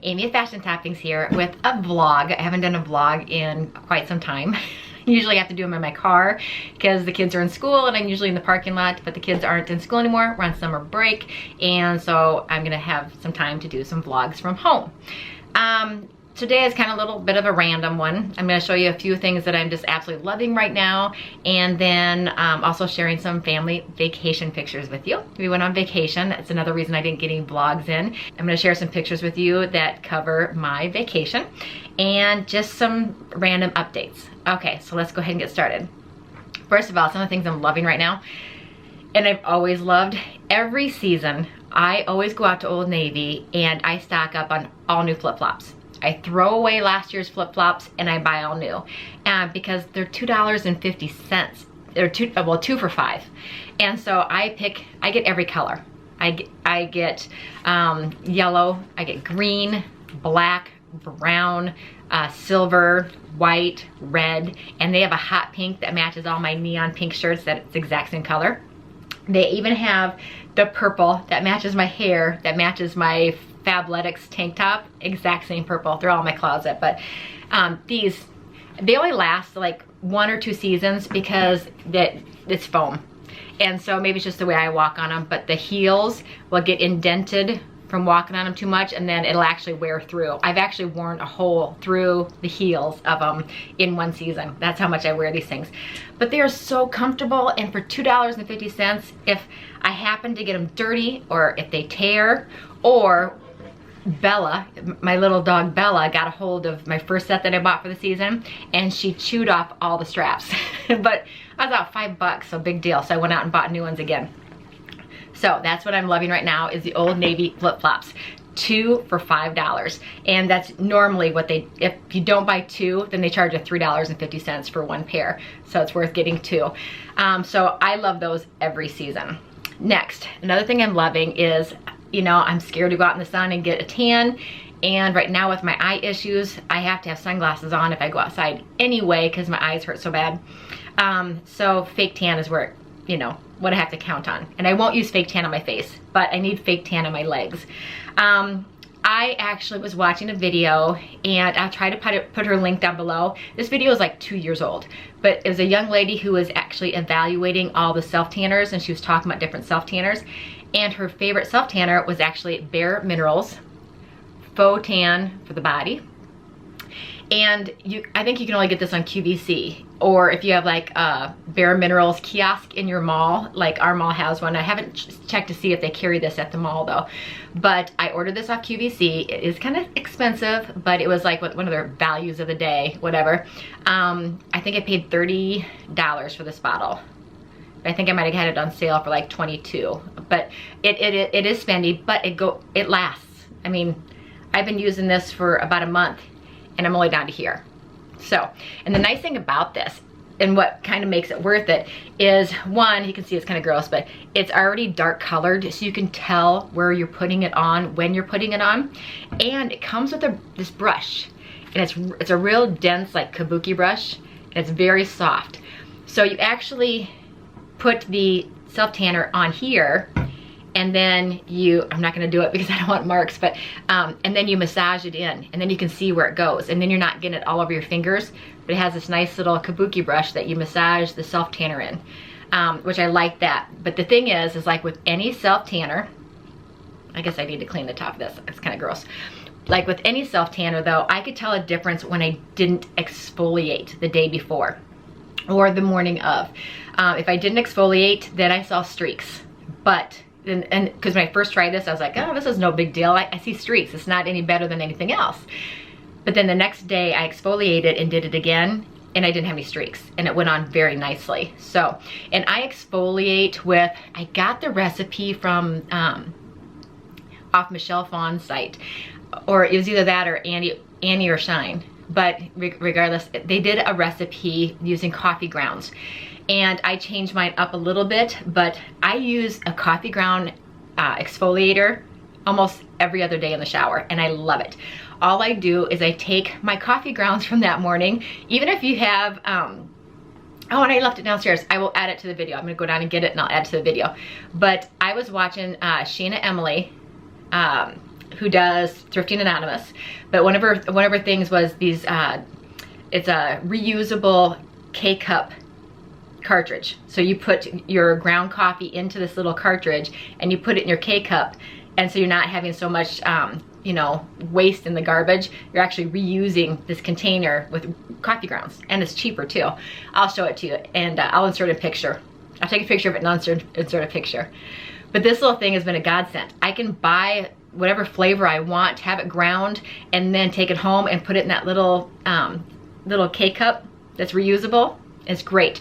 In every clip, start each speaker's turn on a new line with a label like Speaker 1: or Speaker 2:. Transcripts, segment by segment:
Speaker 1: Amy at Fashion Toppings here with a vlog. I haven't done a vlog in quite some time. Usually I have to do them in my car because the kids are in school and I'm usually in the parking lot, but the kids aren't in school anymore. We're on summer break, and so I'm gonna have some time to do some vlogs from home. Today is kind of a little bit of a random one. I'm going to show you a few things that I'm just absolutely loving right now, and then also sharing some family vacation pictures with you. We went on vacation. That's another reason I didn't get any vlogs in. I'm going to share some pictures with you that cover my vacation and just some random updates. Okay, so let's go ahead and get started. First of all, some of the things I'm loving right now, and I've always loved, every season I always go out to Old Navy and I stock up on all new flip-flops. I throw away last year's flip-flops and I buy all new, because they're $2.50. They're two for $5. And so I get every color. I get yellow, I get green, black, brown, silver, white, red, and they have a hot pink that matches all my neon pink shirts that it's the exact same color. They even have the purple that matches my hair, that matches my Fabletics tank top, exact same purple. They're all in my closet, but these, they only last like 1 or 2 seasons because it's foam. And so maybe it's just the way I walk on them, but the heels will get indented from walking on them too much, and then it'll actually wear through. I've actually worn a hole through the heels of them in 1 season. That's how much I wear these things. But they are so comfortable, and for $2.50, if I happen to get them dirty, or if they tear, or Bella, my little dog Bella, got a hold of my first set that I bought for the season, and she chewed off all the straps. But I was out $5, so big deal. So I went out and bought new ones again. So that's what I'm loving right now, is the Old Navy flip-flops. 2 for $5. And that's normally what they, if you don't buy 2, then they charge you $3.50 for 1 pair. So it's worth getting 2. So I love those every season. Next, another thing I'm loving is, you know, I'm scared to go out in the sun and get a tan. And right now with my eye issues, I have to have sunglasses on if I go outside anyway because my eyes hurt so bad. So fake tan is where, you know, what I have to count on. And I won't use fake tan on my face, but I need fake tan on my legs. I actually was watching a video, and I'll try to put her link down below. This video is like 2 years old, but it was a young lady who was actually evaluating all the self-tanners, and she was talking about different self-tanners. And her favorite self-tanner was actually Bare Minerals Faux Tan for the body. And I think you can only get this on QVC, or if you have like a Bare Minerals kiosk in your mall, like our mall has one. I haven't checked to see if they carry this at the mall though, but I ordered this off QVC. It is kind of expensive, but it was like one of their values of the day, whatever. I think I paid $30 for this bottle. I think I might have had it on sale for like $22, but it is spendy, but it lasts. I mean, I've been using this for about a month, and I'm only down to here. So, and the nice thing about this, and what kind of makes it worth it, is one, you can see it's kind of gross, but it's already dark colored, so you can tell where you're putting it on, when you're putting it on. And it comes with this brush, and it's a real dense, like kabuki brush, and it's very soft. So you actually put the self-tanner on here, and then I'm not gonna do it because I don't want marks, but, and then you massage it in, and then you can see where it goes, and then you're not getting it all over your fingers, but it has this nice little kabuki brush that you massage the self-tanner in, which I like that. But the thing is like with any self-tanner, I guess I need to clean the top of this, it's kind of gross. Like with any self-tanner though, I could tell a difference when I didn't exfoliate the day before or the morning of. If I didn't exfoliate, then I saw streaks. But, and because when I first tried this, I was like, oh, this is no big deal. I see streaks. It's not any better than anything else. But then the next day I exfoliated and did it again, and I didn't have any streaks, and it went on very nicely. So, and I exfoliate with, I got the recipe from off Michelle Fawn's site, or it was either that or Annie or Shine. But regardless, they did a recipe using coffee grounds. And I changed mine up a little bit, but I use a coffee ground exfoliator almost every other day in the shower, and I love it. All I do is I take my coffee grounds from that morning, even if you have, oh, and I left it downstairs. I will add it to the video. I'm gonna go down and get it and I'll add it to the video. But I was watching Sheena Emily, who does Thrifting Anonymous, but one of her things was these, it's a reusable K-cup cartridge. So you put your ground coffee into this little cartridge and you put it in your K-cup, and so you're not having so much you know, waste in the garbage. You're actually reusing this container with coffee grounds, and it's cheaper too. I'll show it to you, and I'll insert a picture. I'll take a picture of it and insert a picture. But this little thing has been a godsend. I can buy whatever flavor I want, have it ground, and then take it home and put it in that little little K-cup that's reusable. It's great.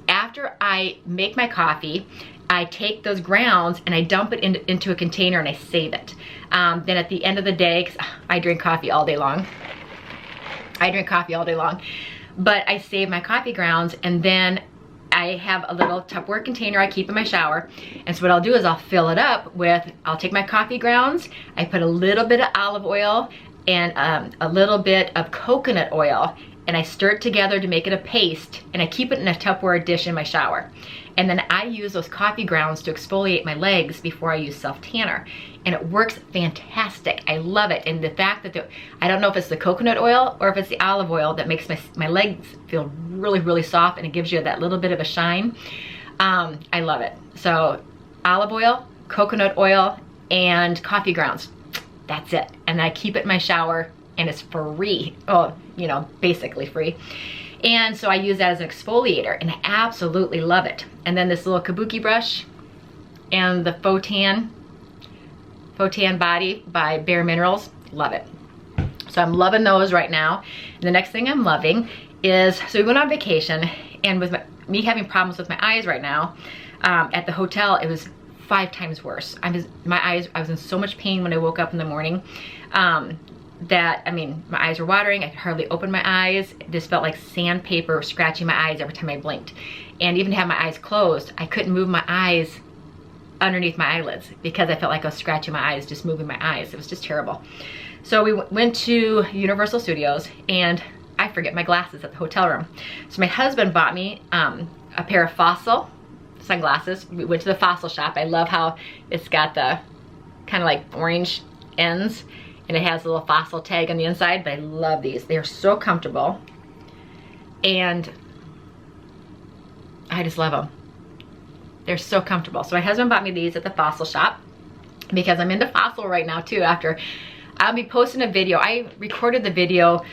Speaker 1: After I make my coffee, I take those grounds and I dump it into a container and I save it. Then at the end of the day, because I drink coffee all day long. But I save my coffee grounds, and then I have a little Tupperware container I keep in my shower. And so what I'll do is I'll fill it up with, I'll take my coffee grounds, I put a little bit of olive oil and a little bit of coconut oil, and I stir it together to make it a paste, and I keep it in a Tupperware dish in my shower. And then I use those coffee grounds to exfoliate my legs before I use self-tanner. And it works fantastic. I love it. And the fact that I don't know if it's the coconut oil or if it's the olive oil that makes my legs feel really, really soft, and it gives you that little bit of a shine. I love it. So olive oil, coconut oil, and coffee grounds. That's it. And I keep it in my shower, and it's free. Oh, you know, basically free. And so I use that as an exfoliator, and I absolutely love it. And then this little kabuki brush and the faux tan body by Bare Minerals, love it. So I'm loving those right now. And the next thing I'm loving is, so we went on vacation, and with me having problems with my eyes right now, at the hotel it was 5 times worse. I was in so much pain when I woke up in the morning. That, I mean, my eyes were watering. I could hardly open my eyes. It just felt like sandpaper scratching my eyes every time I blinked. And even to have my eyes closed, I couldn't move my eyes underneath my eyelids because I felt like I was scratching my eyes, just moving my eyes. It was just terrible. So we went to Universal Studios, and I forget my glasses at the hotel room. So my husband bought me a pair of Fossil sunglasses. We went to the Fossil shop. I love how it's got the kind of like orange ends, and it has a little Fossil tag on the inside, but I love these. They are so comfortable, and I just love them. They're so comfortable. So my husband bought me these at the Fossil shop because I'm into Fossil right now too. After I'll be posting a video. I recorded the video,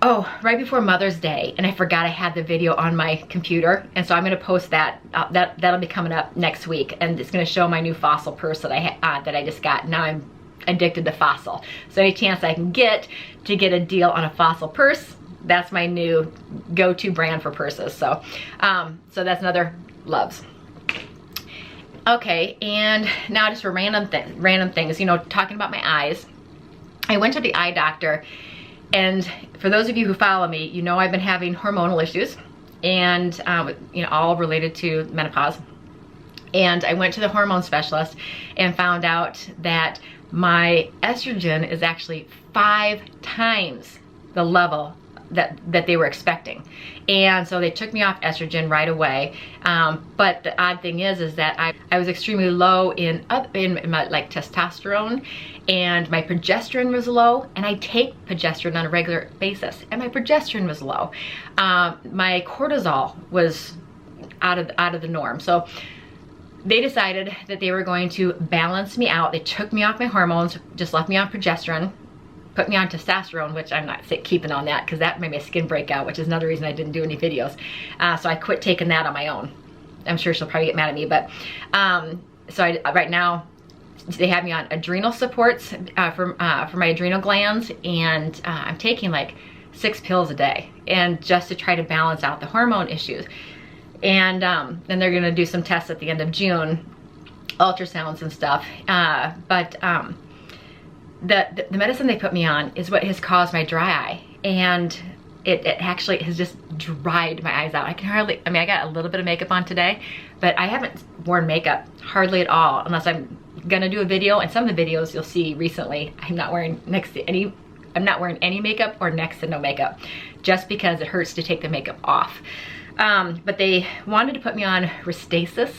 Speaker 1: right before Mother's Day, and I forgot I had the video on my computer, and so I'm gonna post that. That'll be coming up next week, and it's gonna show my new Fossil purse that I just got. Now I'm addicted to Fossil. So any chance I can get to get a deal on a Fossil purse, that's my new go-to brand for purses. So so that's another loves. Okay, and now just for random things, you know, talking about my eyes. I went to the eye doctor, and for those of you who follow me, you know I've been having hormonal issues, and you know, all related to menopause. And I went to the hormone specialist and found out that my estrogen is actually 5 times the level that they were expecting. And so they took me off estrogen right away. But the odd thing is that I was extremely low in my like testosterone, and my progesterone was low, and I take progesterone on a regular basis, and my progesterone was low. My cortisol was out of the norm. So they decided that they were going to balance me out. They took me off my hormones, just left me on progesterone, put me on testosterone, which I'm not keeping on that because that made my skin break out, which is another reason I didn't do any videos. So I quit taking that on my own. I'm sure she'll probably get mad at me, but so right now they have me on Adrenal Supports for my adrenal glands, and I'm taking like 6 pills a day, and just to try to balance out the hormone issues. And then they're gonna do some tests at the end of June, ultrasounds and stuff. But the medicine they put me on is what has caused my dry eye, and it actually has just dried my eyes out. I can hardly, I mean, I got a little bit of makeup on today, but I haven't worn makeup hardly at all, unless I'm gonna do a video. And some of the videos you'll see recently, I'm not wearing any makeup or next to no makeup, just because it hurts to take the makeup off. But they wanted to put me on Restasis,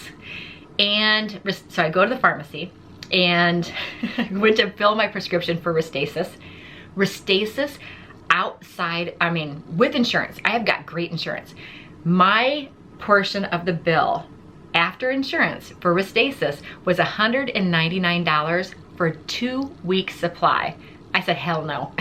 Speaker 1: and so I go to the pharmacy, and went to fill my prescription for Restasis. Restasis outside, I mean, with insurance. I have got great insurance. My portion of the bill after insurance for Restasis was $199 for a 2-week supply. I said, hell no,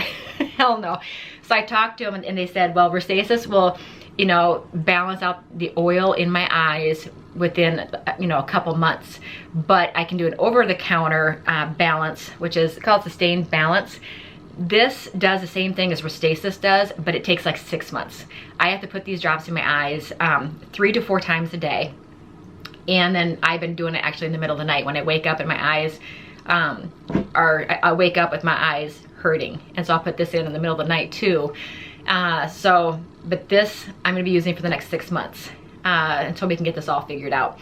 Speaker 1: hell no. So I talked to them and they said, well, Restasis will, you know, balance out the oil in my eyes within, you know, a couple months, but I can do an over-the-counter balance, which is called Sustained Balance. This does the same thing as Restasis does, but it takes like 6 months. I have to put these drops in my eyes 3 to 4 times a day. And then I've been doing it actually in the middle of the night when I wake up and my eyes I wake up with my eyes hurting. And so I'll put this in the middle of the night too. But this I'm gonna be using for the next 6 months until we can get this all figured out.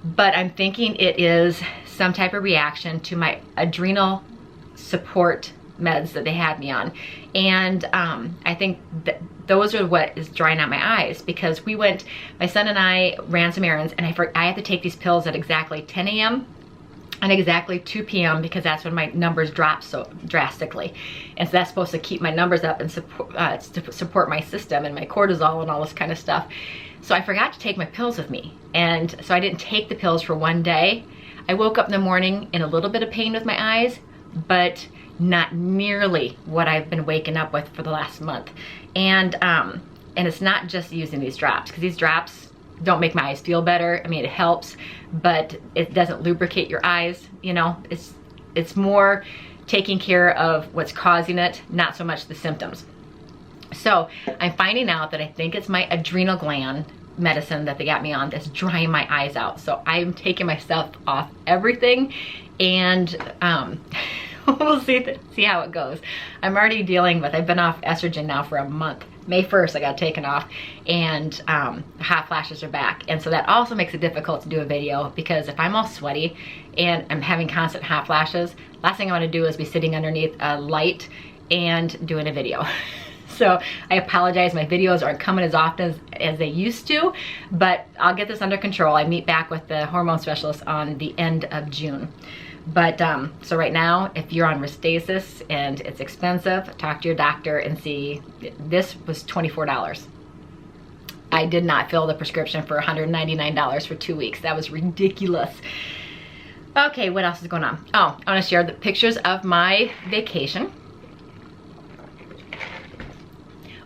Speaker 1: But I'm thinking it is some type of reaction to my adrenal support meds that they had me on. And I think that those are what is drying out my eyes, because my son and I ran some errands, and I have to take these pills at exactly 10 a.m. and exactly 2 p.m. because that's when my numbers drop so drastically. And so that's supposed to keep my numbers up and support my system and my cortisol and all this kind of stuff. So I forgot to take my pills with me. And so I didn't take the pills for one day. I woke up in the morning in a little bit of pain with my eyes, but not nearly what I've been waking up with for the last month. And it's not just using these drops, because these drops don't make my eyes feel better. I mean, it helps, but it doesn't lubricate your eyes. You know, it's more taking care of what's causing it, not so much the symptoms. So I'm finding out that I think it's my adrenal gland medicine that they got me on that's drying my eyes out. So I'm taking myself off everything, and we'll see how it goes. I'm already dealing with, I've been off estrogen now for a month. May 1st I got taken off, and hot flashes are back. And so that also makes it difficult to do a video, because if I'm all sweaty and I'm having constant hot flashes, last thing I want to do is be sitting underneath a light and doing a video. So I apologize, my videos aren't coming as often as they used to, but I'll get this under control. I meet back with the hormone specialist on the end of June. But so right now, if you're on Restasis and it's expensive, talk to your doctor and see. This was $24. I did not fill the prescription for $199 for 2 weeks. That was ridiculous. Okay, what else is going on? Oh, I want to share the pictures of my vacation.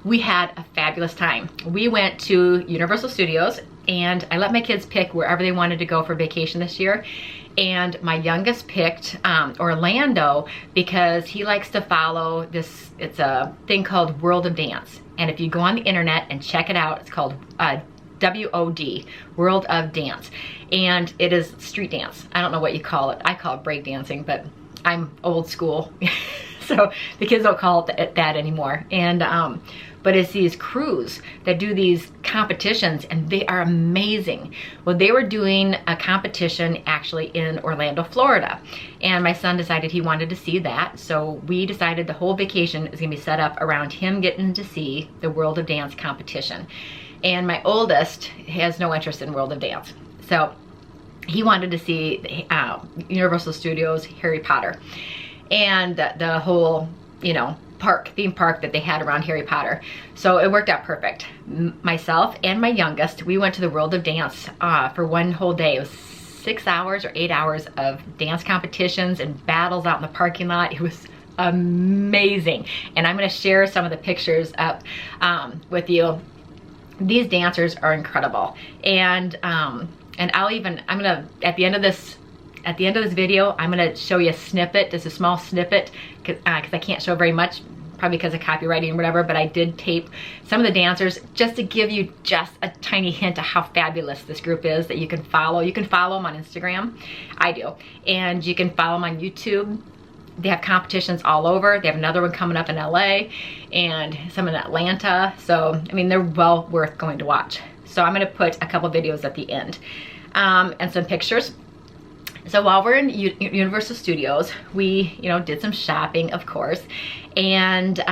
Speaker 1: We had a fabulous time. We went to Universal Studios, and I let my kids pick wherever they wanted to go for vacation this year. And my youngest picked Orlando, because he likes to follow this, it's a thing called World of Dance. And if you go on the internet and check it out, it's called WOD, World of Dance. And it is street dance. I don't know what you call it. I call it break dancing, but I'm old school. So the kids don't call it that anymore. And but it's these crews that do these competitions, and they are amazing. Well, they were doing a competition actually in Orlando, Florida. And my son decided he wanted to see that. So we decided the whole vacation is gonna be set up around him getting to see the World of Dance competition. And my oldest has no interest in World of Dance. So he wanted to see Universal Studios Harry Potter. And the whole, you know, theme park that they had around Harry Potter. So it worked out perfect. Myself and my youngest, we went to the World of Dance for one whole day. It was 6 hours or 8 hours of dance competitions and battles out in the parking lot. It was amazing. And I'm gonna share some of the pictures up with you. These dancers are incredible. And I'm gonna, at the end of this video, I'm gonna show you a snippet, just a small snippet, because I can't show very much, probably because of copywriting or whatever, but I did tape some of the dancers just to give you just a tiny hint of how fabulous this group is that you can follow. You can follow them on Instagram, I do, and you can follow them on YouTube. They have competitions all over. They have another one coming up in LA and some in Atlanta. So, I mean, they're well worth going to watch. So I'm gonna put a couple videos at the end and some pictures. So while we're in Universal Studios, we, you know, did some shopping, of course, and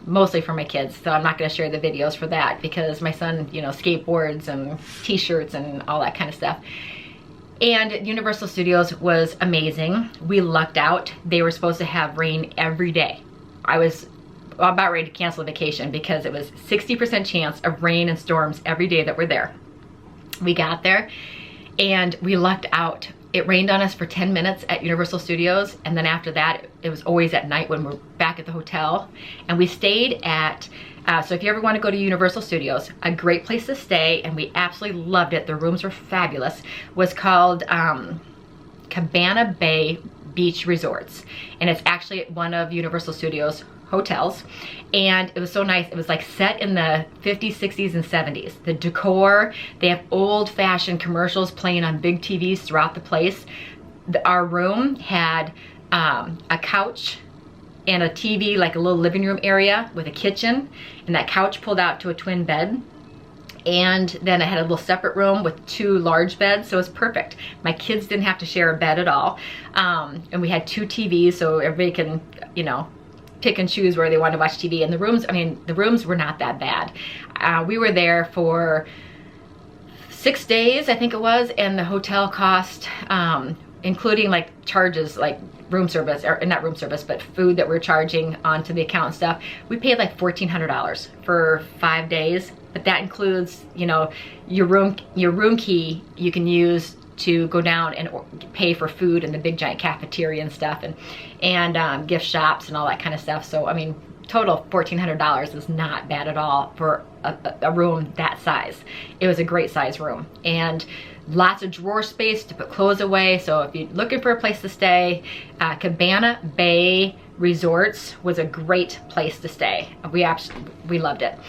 Speaker 1: mostly for my kids. So I'm not going to share the videos for that, because my son, you know, skateboards and t-shirts and all that kind of stuff. And Universal Studios was amazing. We lucked out. They were supposed to have rain every day. I was about ready to cancel the vacation because it was 60% chance of rain and storms every day that we're there. We got there and we lucked out. It rained on us for 10 minutes at Universal Studios, and then after that, it was always at night when we're back at the hotel. And we stayed at, so if you ever want to go to Universal Studios, a great place to stay, and we absolutely loved it. The rooms were fabulous, was called Cabana Bay Beach Resorts. And it's actually at one of Universal Studios hotels, and it was so nice. It was like set in the 50s, 60s, and 70s. The decor, they have old-fashioned commercials playing on big TVs throughout the place. Our room had a couch and a TV, like a little living room area with a kitchen, and that couch pulled out to a twin bed. And then I had a little separate room with 2 large beds, so it was perfect. My kids didn't have to share a bed at all. And we had 2 TVs, so everybody can, you know, pick and choose where they want to watch TV. And the rooms, I mean, the rooms were not that bad. We were there for 6 days, I think it was, and the hotel cost, including like charges like room service, or not room service, but food that we're charging onto the account and stuff. We paid like $1,400 for 5 days, but that includes, you know, your room key you can use to go down and pay for food in the big giant cafeteria and stuff, and gift shops and all that kind of stuff. So I mean, total $1,400 is not bad at all for a room that size. It was a great size room, and lots of drawer space to put clothes away. So if you're looking for a place to stay, Cabana Bay Resorts was a great place to stay. We loved it.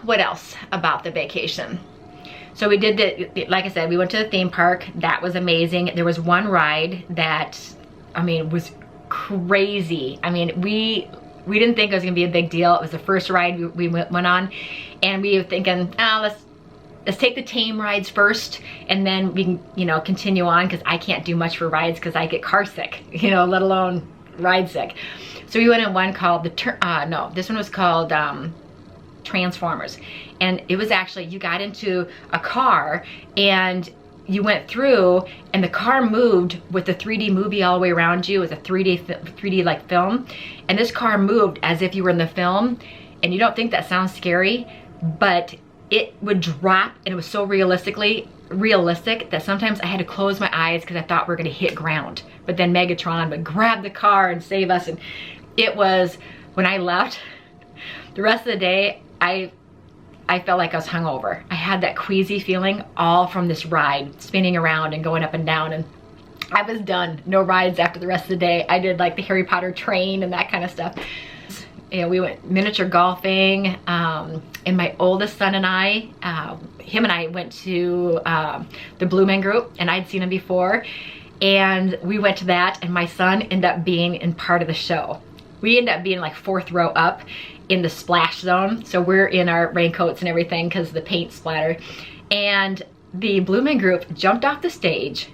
Speaker 1: What else about the vacation? So we did like I said, we went to the theme park. That was amazing. There was one ride that, I mean, was crazy. I mean, we didn't think it was gonna be a big deal. It was the first ride we went on, and we were thinking, let's take the tame rides first, and then we can, you know, continue on, because I can't do much for rides because I get car sick, you know, let alone ride sick. So we went in one called this one was called Transformers, and it was actually, you got into a car and you went through, and the car moved with the 3D movie all the way around you. It was a 3D like film, and this car moved as if you were in the film. And you don't think that sounds scary, but it would drop, and it was so realistic that sometimes I had to close my eyes because I thought we were gonna hit ground. But then Megatron would grab the car and save us. And it was, when I left, the rest of the day, I felt like I was hungover. I had that queasy feeling all from this ride, spinning around and going up and down, and I was done. No rides after the rest of the day. I did like the Harry Potter train and that kind of stuff. You know, we went miniature golfing, and my oldest son and I, him and I went to the Blue Man Group, and I'd seen him before, and we went to that, and my son ended up being in part of the show. We ended up being like 4th row up in the splash zone, so we're in our raincoats and everything because the paint splattered. And the Blue Man Group jumped off the stage,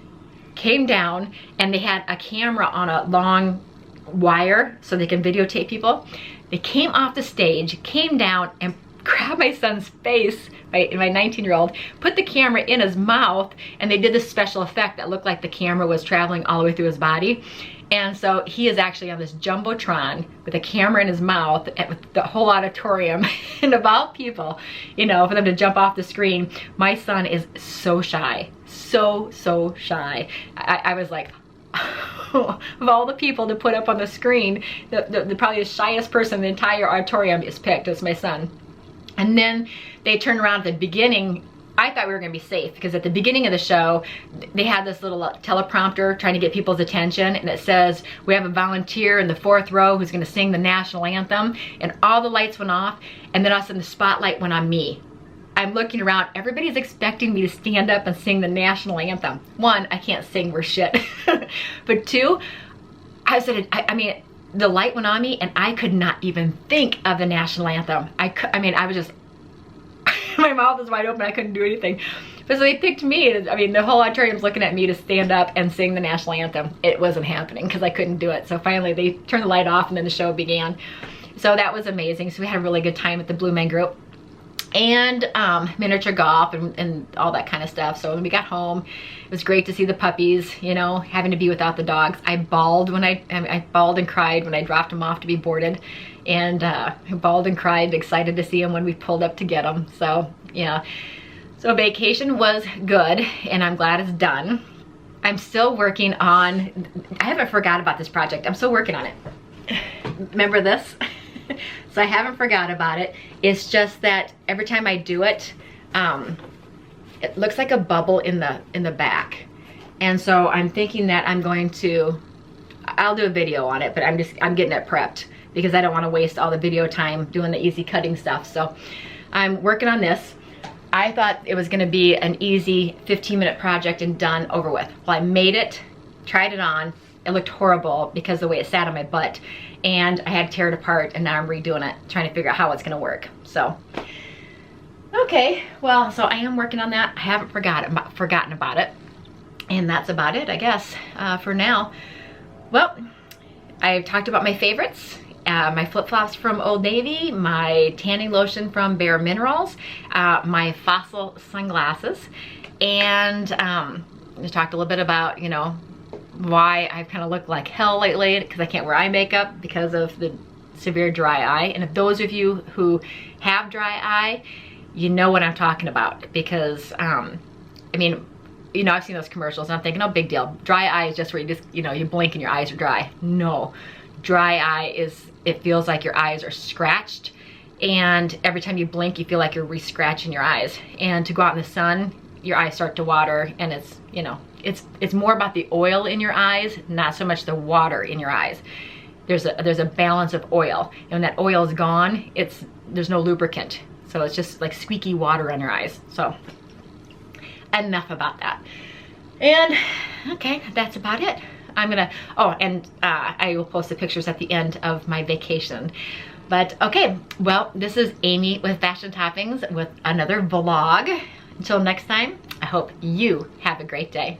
Speaker 1: came down, and they had a camera on a long wire so they can videotape people. They came off the stage, came down, and grabbed my son's face, my 19-year-old, put the camera in his mouth, and they did this special effect that looked like the camera was traveling all the way through his body. And so he is actually on this Jumbotron with a camera in his mouth, with the whole auditorium and of all people, you know, for them to jump off the screen. My son is so shy, so shy. I was like, of all the people to put up on the screen, probably the shyest person in the entire auditorium is picked as my son. And then they turned around at the beginning. I thought we were gonna be safe because at the beginning of the show, they had this little teleprompter trying to get people's attention, and it says, we have a volunteer in the 4th row who's gonna sing the national anthem, and all the lights went off, and then all of a sudden the spotlight went on me. I'm looking around, everybody's expecting me to stand up and sing the national anthem. 1, I can't sing worth shit. But 2, I mean, the light went on me and I could not even think of the national anthem. I mean, I was just, my mouth was wide open, I couldn't do anything. But so they picked me, I mean, the whole auditorium's looking at me to stand up and sing the national anthem. It wasn't happening because I couldn't do it. So finally they turned the light off and then the show began. So that was amazing. So we had a really good time at the Blue Man Group. and miniature golf and all that kind of stuff. So when we got home, it was great to see the puppies, you know, having to be without the dogs. I bawled I bawled and cried when I dropped them off to be boarded, and I bawled and cried, excited to see them when we pulled up to get them. So yeah, so vacation was good, and I'm glad it's done. I'm still working on, I haven't forgot about this project. I'm still working on it. Remember this? So I haven't forgot about it. It's just that every time I do it, it looks like a bubble in the back. And so I'm thinking that I'll do a video on it, but I'm getting it prepped because I don't want to waste all the video time doing the easy cutting stuff. So I'm working on this. I thought it was gonna be an easy 15-minute project and done, over with. Well, I made it, tried it on. It looked horrible because the way it sat on my butt, and I had to tear it apart, and now I'm redoing it, trying to figure out how it's gonna work. So, okay, well, so I am working on that. I haven't forgotten about it, and that's about it, I guess, for now. Well, I've talked about my favorites. My flip-flops from Old Navy, my tanning lotion from Bare Minerals, my Fossil sunglasses, and we talked a little bit about, you know, why I've kind of looked like hell lately, because I can't wear eye makeup because of the severe dry eye. And if those of you who have dry eye, you know what I'm talking about, because I mean, you know, I've seen those commercials and I'm thinking, oh, big deal. Dry eye is just where you just, you know, you blink and your eyes are dry. No, dry eye is, it feels like your eyes are scratched, and every time you blink you feel like you're re-scratching your eyes, and to go out in the sun your eyes start to water, and it's, you know, it's more about the oil in your eyes, not so much the water in your eyes. There's a balance of oil, and when that oil is gone, there's no lubricant, so it's just like squeaky water in your eyes. So enough about that. And okay, that's about it. I'm gonna, oh, and I will post the pictures at the end of my vacation. But okay, well, this is Amy with Fashion Toppings with another vlog. Until next time, I hope you have a great day.